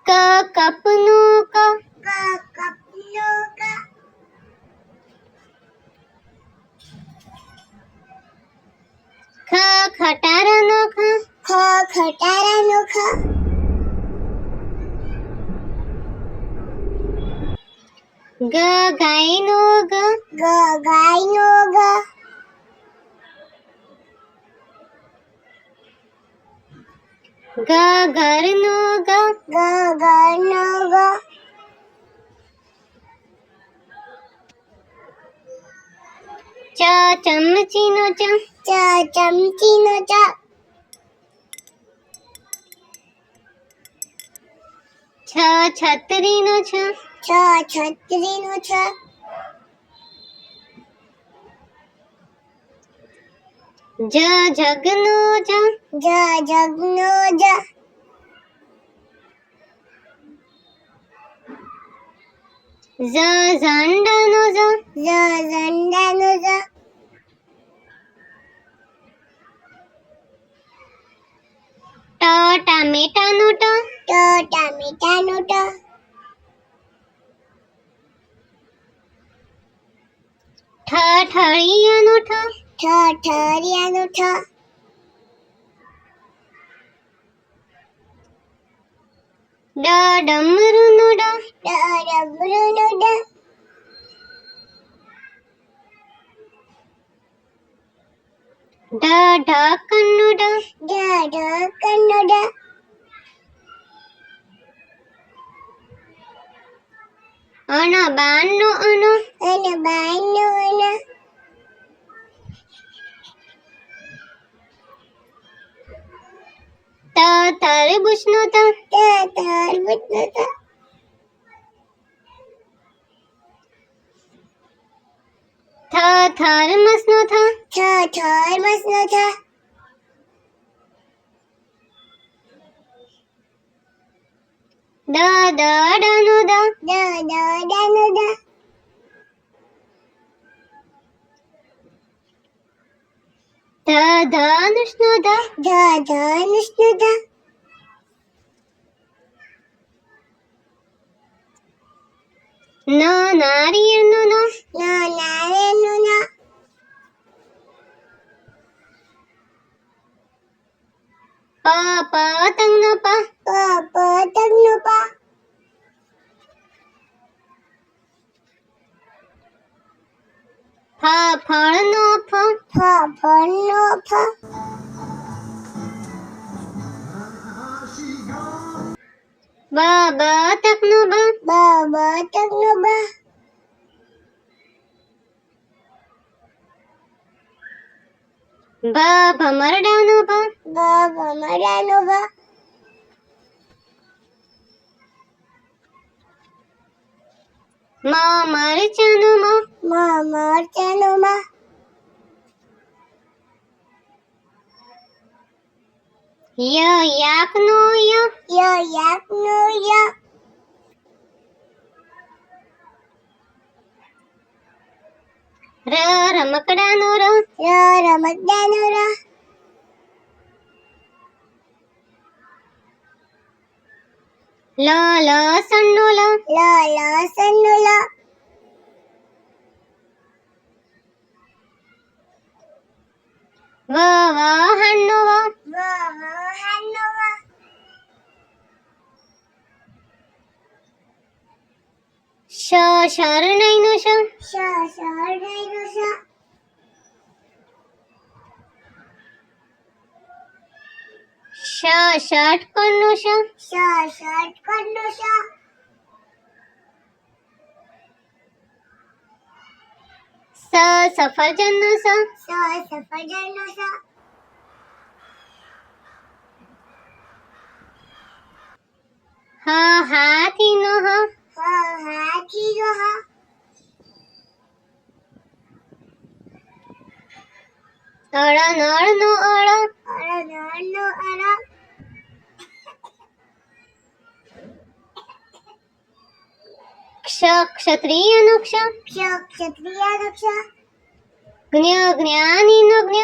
ક કપનું ક ખ ખટારાનો ખ ગ ગાયનો ગ ગ ઘરનો ગ ચ ચમચીનો ચ છ છત્રીનો છ જ જગનો જ ઝ ઝંડાનો ઝ ટ ટામેટાનો ટ ઠ ઠળિયાનો ઠ ડ ડમરુનો ડ ઢ ઢક્કનનો ઢ અણ બાણનો અણ ત તરબૂચનો ત થ થર્મસનો થ દ દડાનો દ ધ ધનુષનો ધ ન નારિયેળનો ન પ પતંગનો પ ફ ફળનો ફ બ બતકનો બ ભ ભમરડાનો ભ મ મરચાનો મ ય યાકનો ય ર રમકડાનો ર લ લસણનો લ વ વહાણનો વ શ શરણાઈનો શ શ ષટકોણનો શ સ સફરજનનો સ હ હાથીનો હ અળ નળનો અળ ક્ષ ક્ષત્રિયનો ક્ષ જ્ઞ જ્ઞાનીનો જ્ઞ